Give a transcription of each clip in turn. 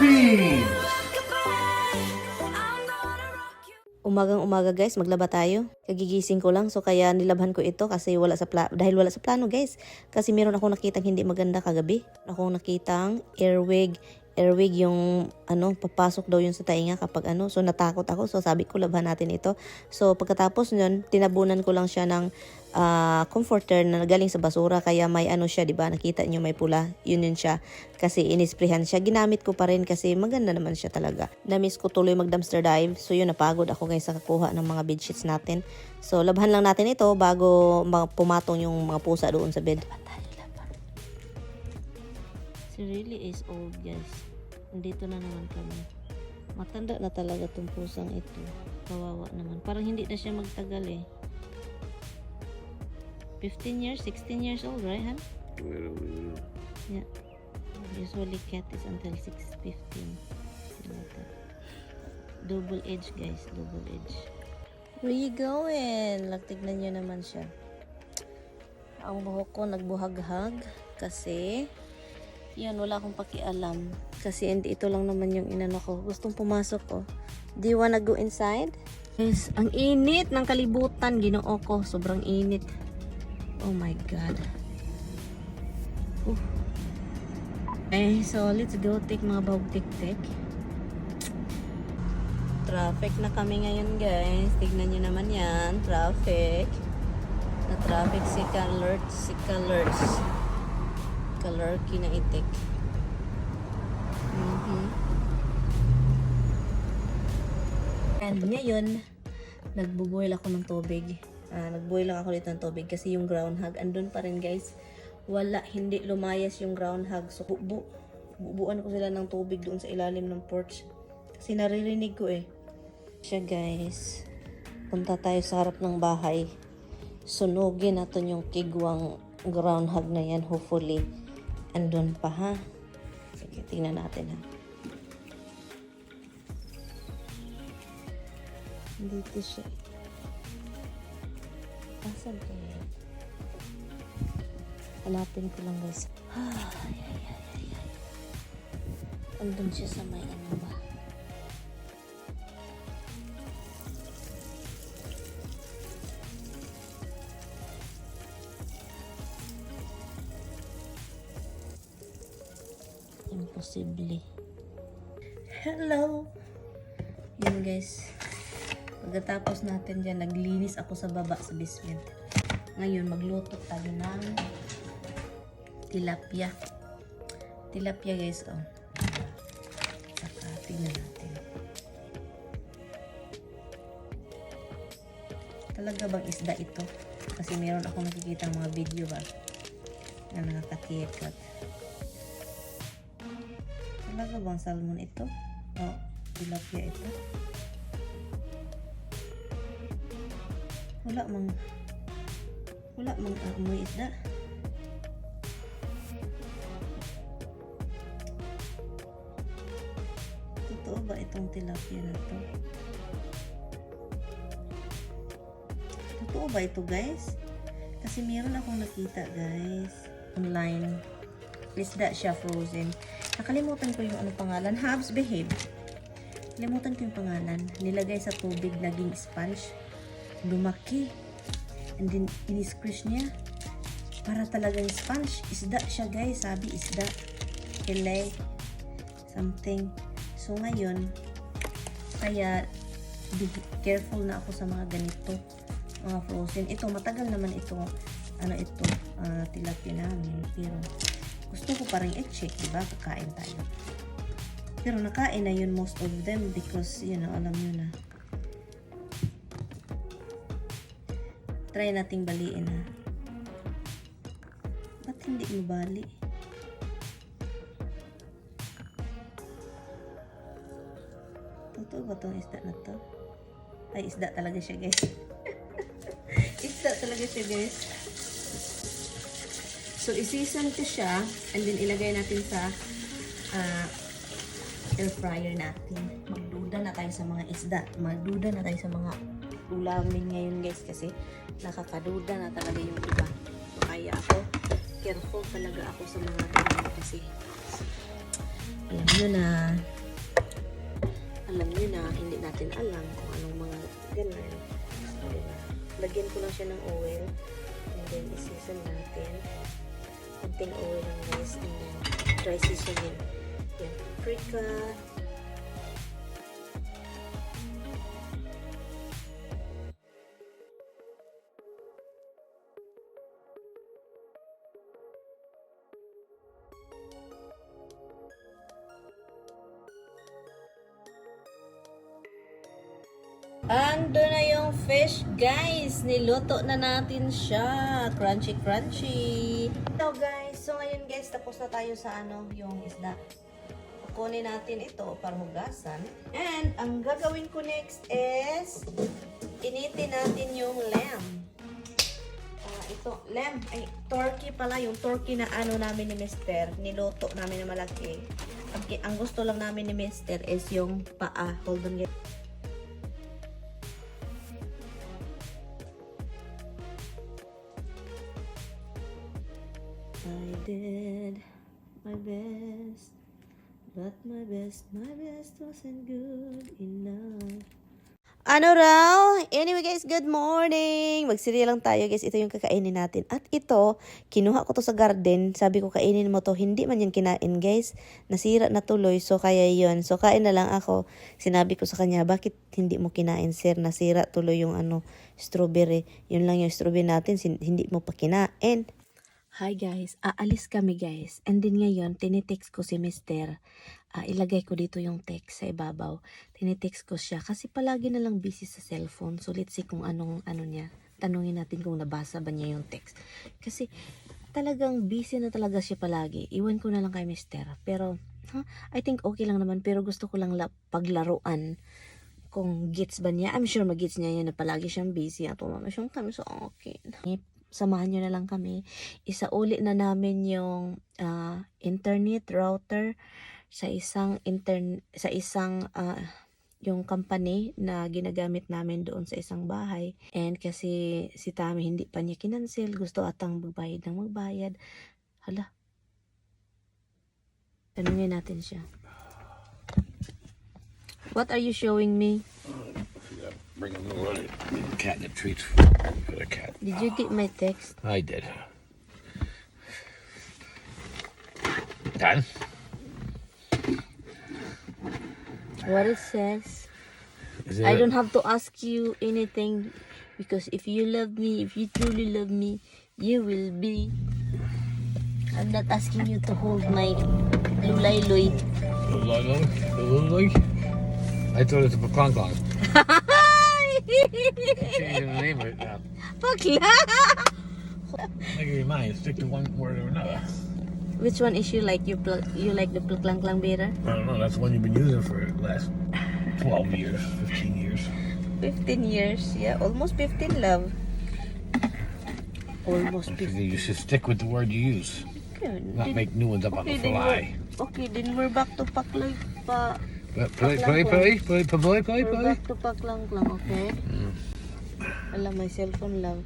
Philippines! Umagang-umaga guys, maglaba tayo. Kagigising ko lang so kaya nilabhan ko ito kasi dahil wala sa plano guys. Kasi meron akong nakitang hindi maganda kagabi. Akong nakitang airwig yung papasok daw yun sa tainga kapag so natakot ako, so sabi ko labhan natin ito. So pagkatapos nun, tinabunan ko lang siya ng comforter na galing sa basura, kaya may siya, di ba? Nakita niyo may pula, yun siya kasi inisprehan siya. Ginamit ko pa rin kasi maganda naman siya talaga. Namiss ko tuloy mag dumpster dive, so yun, napagod ako guys sa kakuha ng mga bedsheets natin. So labhan lang natin ito bago pumatong yung mga pusa doon sa bed. She really is old guys. Nandito na naman kami. Matanda na talaga tong pusang ito. Kawawa naman. Parang hindi na siya magtagal eh. 15 years, 16 years old, right, Han? Yeah. Usually cat is until 6-15. Double edge guys, double edge. Where you going? Tignan nyo naman siya. Ang buhok ko nagbuhag-hag kasi yan, wala akong pakialam. Kasi hindi ito lang naman yung inano ko. Gustong pumasok ko. Do you wanna go inside? Yes, ang init ng kalibutan. Ginoo ko. Sobrang init. Oh my God. Okay, so let's go take mga bahog tik-tik. Traffic na kami ngayon guys. Tignan nyo naman yan. Traffic. Na traffic si Kalurts. Kalerki na itik. And ngayon, nagbuboil ako ng tubig. Nagboil lang ako dito ng tubig kasi yung groundhog andun pa rin guys. Hindi lumayas yung groundhog. So, bubuan ko sila ng tubig doon sa ilalim ng porch. Kasi naririnig ko eh. Siya guys. Punta tayo sa harap ng bahay. Sunugin natin yung kigwang groundhog na yan, hopefully. Andun pa ha. Sige, tingnan natin ha. Dito siya. Asan kaya? Hanapin ko lang guys. Andun siya sa may ba? Imposible. Hello! Yan guys. Pagkatapos natin dyan, naglinis ako sa baba sa basement. Ngayon, magluto tayo ng tilapia. Tilapia guys, oh. Saka, tignan natin. Talaga bang isda ito? Kasi meron ako nakikita mga video ba na nakakakiyakot. Talaga bang salmon ito? O, tilapia ito? Wala mang amoy isda. Totoo ba itong tilapia na to? Totoo ba ito guys? Kasi meron akong nakita guys online. Isda siya, frozen. Nakalimutan ko yung pangalan. Habs, behave. Nakalimutan ko yung pangalan. Nilagay sa tubig, naging sponge. Lumaki. And then, in-squish niya. Para talagang sponge. Isda siya guys. Sabi, isda. Fillet. Something. So, ngayon, kaya, be careful na ako sa mga ganito. Mga frozen. Ito, matagal naman ito. Tilapia namin. Pero, gusto ko parang i-check, diba? Kakain tayo. Pero nakain na yun most of them because, alam nyo na. Try nating baliin ha. Ba't hindi mo bali? Totoo ba itong isda na to? Ay, isda talaga siya guys. Isda talaga siya guys. So, i-season ko siya and then ilagay natin sa air fryer natin. Magduda na tayo sa mga isda. Magduda na tayo sa mga ulamin ngayon guys kasi nakakaduda na talaga yung iba. Kaya ako, careful talaga ako sa mga ganyan kasi alam na hindi natin alam kung anong mga ganun. So, diba? Lagyan ko lang siya ng oil and then i-season natin. Konting oil lang guys and then dry seasoning. Yan, paprika. Ando na yung fish, guys. Niluto na natin siya. Crunchy, crunchy. So, guys. So, ngayon, guys, tapos na tayo sa yung isda. Kunin natin ito para hugasan. And, ang gagawin ko next is initin natin yung lamb. Ito, lamb. Ay, turkey pala. Yung turkey na namin ni Mister. Niluto namin na malaki. Ang gusto lang namin ni Mister is yung paa. Hold on, guys. I did my best, but my best wasn't good enough. Ano raw? Anyway guys, good morning! Magsirya lang tayo guys, ito yung kakainin natin. At ito, kinuha ko to sa garden. Sabi ko kainin mo to, hindi man yan kinain guys. Nasira na tuloy, so kaya yun. So kain na lang ako. Sinabi ko sa kanya, bakit hindi mo kinain sir? Nasira tuloy yung strawberry. Yun lang yung strawberry natin, hindi mo pa kinain. Hi guys, aalis kami guys. And then ngayon, tinitext ko si Mister. Ilagay ko dito yung text sa ibabaw. Tinitext ko siya kasi palagi na lang busy sa cellphone. So let's see kung anong niya. Tanungin natin kung nabasa ba niya yung text. Kasi talagang busy na talaga siya palagi. Iwan ko na lang kay Mister. Pero I think okay lang naman. Pero gusto ko lang paglaruan kung gets ba niya. I'm sure mag-gets niya yan na palagi siyang busy. At wala na siyang time sa akin. Samahan nyo na lang kami. Isauli na namin yung internet router sa isang yung company na ginagamit namin doon sa isang bahay. And kasi si Tami hindi pa niya kinancel, gusto atang magbayad. Hala. Tanungin natin siya. What are you showing me? Bring a little catnip treats for the cat. Did you get my text? I did. Done? What it says? Is I don't have to ask you anything because if you love me, if you truly love me, you will be. I'm not asking you to hold my lulay-loy. Lulay? I thought it was a paklang. Changing the name right now. Pakla! Make up your mind. Stick to one word or another. Which one is you like? You like the plaklang better? I don't know. That's the one you've been using for the last 12 years, 15 years. 15 years, yeah. Almost 15, love. Almost 15. You should stick with the word you use. Okay, Not make new ones up on the fly. Okay, then we're back to paklay pa. Play. We're back to paklang, okay? Alam, my cellphone, love.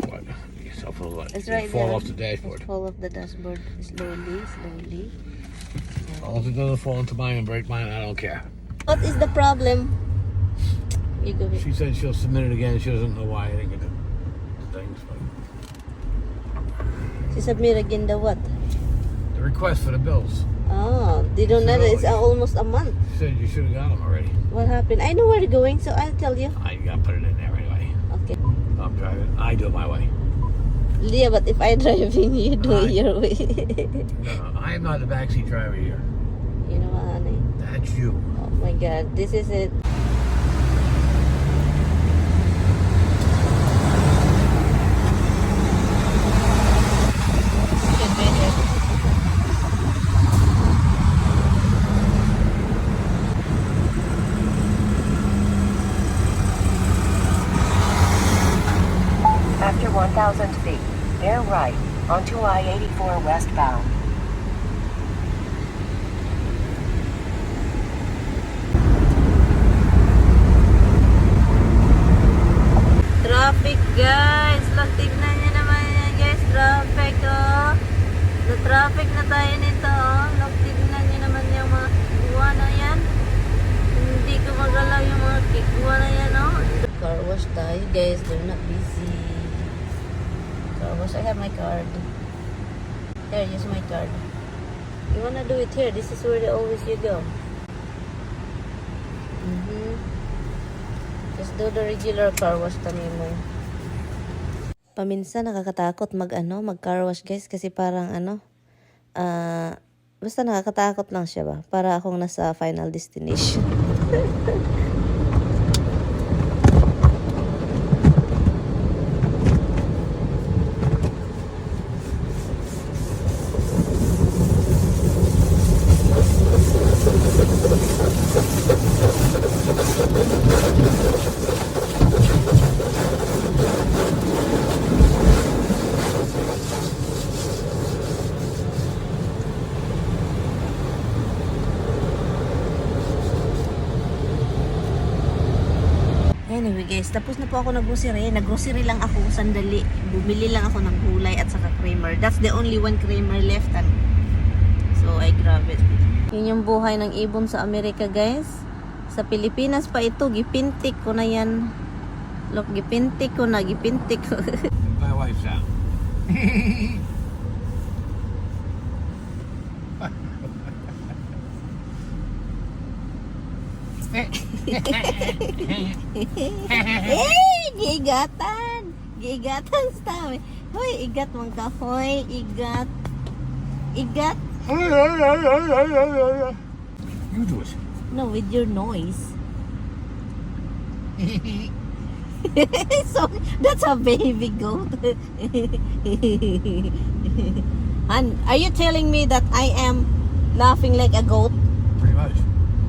What? Your cell phone, what? It's It'll right fall there. off the dashboard. Fall off the dashboard. Slowly. As long as it doesn't fall into mine and break mine, I don't care. What is the problem? You go ahead. She said she'll submit it again. She doesn't know why I didn't get the things. But She submitted again the what? the request for the bills. Oh, they don't know that it's almost a month. She said you should have got them already. What happened? I know where you're going, so I'll tell you. I gotta put it in there anyway. Okay. I'm driving. I do it my way. Leah, but if I driving, you do it your way. No, I am not the backseat driver here. You know what, honey? That's you. Oh my God, this is it. After 1,000 feet, bear right onto I-84 westbound. Traffic, guys. Look, tignan nyo naman yan, guys. Traffic, oh. Na-traffic na tayo nito, oh. Look, tignan nyo naman yung mga guys, they're not busy. Car wash, I have my card. Here, use my card. You wanna do it here? This is where they always you go. Just do the regular car wash kami mo. Paminsan nakakatakot mag car wash guys kasi parang basta nakakatakot lang siya ba? Para akong nasa final destination. Anyway guys, tapos na po ako nag-grocery. Nag-grocery lang ako sandali. Bumili lang ako ng gulay at saka creamer. That's the only one creamer left. So I grab it. Yun yung buhay ng ibon sa Amerika guys. Sa Pilipinas pa ito, gipintik ko na yan. Look, gipintik ko na, gipintik ko. My wife's out. Hey! Giigatan! Giigatan sa amin. Hoy, igat mong ka. Hoy, igat. Igat. You do it. No, with your noise. So, that's a baby goat. And are you telling me that I am laughing like a goat? Pretty much.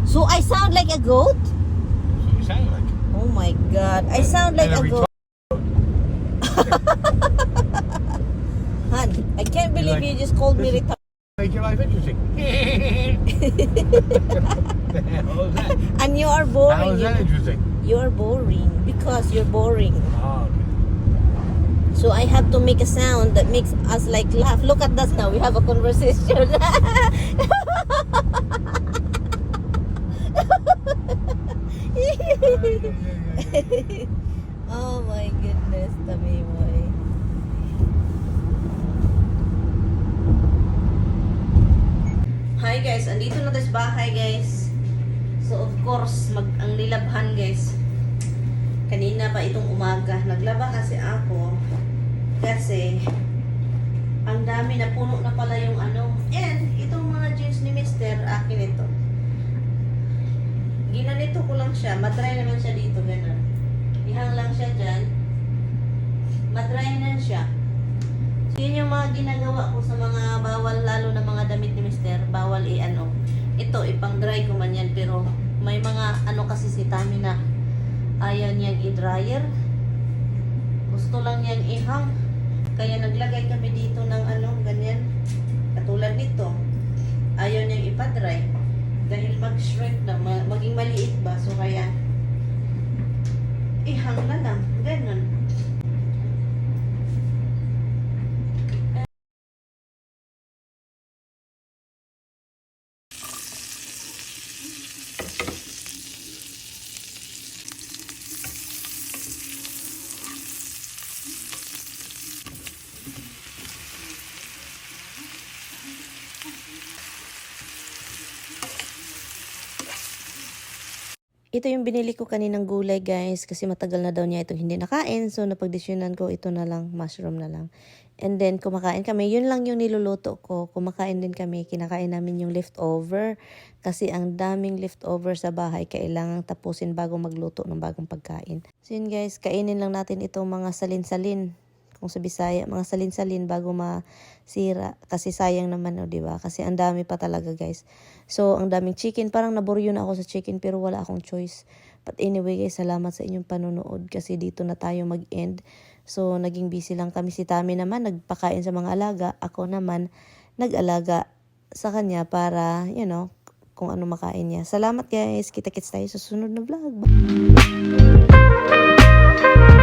So I sound like a goat? That's what you sound like. Oh my god, I sound like a And goat. Han, I can't believe you just called me retarded. Make your life interesting. How was that? And you are How boring. was that interesting? You are boring because you're boring. Oh, okay. So I have to make a sound that makes us like laugh. Look at us now. We have a conversation. Oh my goodness, Tami Moy. Hi guys, andito na tayo sa bahay guys. So of course, ang nilabhan guys. Kanina pa itong umaga, naglaba kasi ako. Kasi ang dami na puno na pala yung and itong mga jeans ni Mister, akin ito. Ginanito ko lang siya, matry naman siya dito, ganun. Ihang lang siya dyan, matry na siya. So yun yung mga ginagawa ko sa mga bawal, lalo na mga damit ni Mister, bawal ito, ipang dry ko man yan, pero may mga kasi si Tami na ayaw niyang i-dryer. Gusto lang niyang ihang. Kaya naglagay kami dito ng ganyan. Katulad nito. Ayaw niyang ipa-dry. Dahil mag-shrink na, maging maliit ba. So kaya, ihang na lang. Ganun. Ito yung binili ko kaninang gulay guys kasi matagal na daw niya itong hindi nakain. So napagdesisyonan ko ito na lang, mushroom na lang. And then kumakain kami. Yun lang yung niluluto ko. Kumakain din kami. Kinakain namin yung leftover. Kasi ang daming leftover sa bahay. Kailangang tapusin bago magluto ng bagong pagkain. So yun guys, kainin lang natin itong mga salin-salin. Kung sa Bisaya, mga salin-salin bago masira. Kasi sayang naman, di ba? Kasi ang dami pa talaga, guys. So, ang daming chicken. Parang naboryo na ako sa chicken, pero wala akong choice. But anyway, guys, salamat sa inyong panonood. Kasi dito na tayo mag-end. So, naging busy lang kami. Si Tami naman, nagpakain sa mga alaga. Ako naman, nag-alaga sa kanya para, kung ano makain niya. Salamat, guys. Kita-kits tayo sa sunod na vlog. Bye!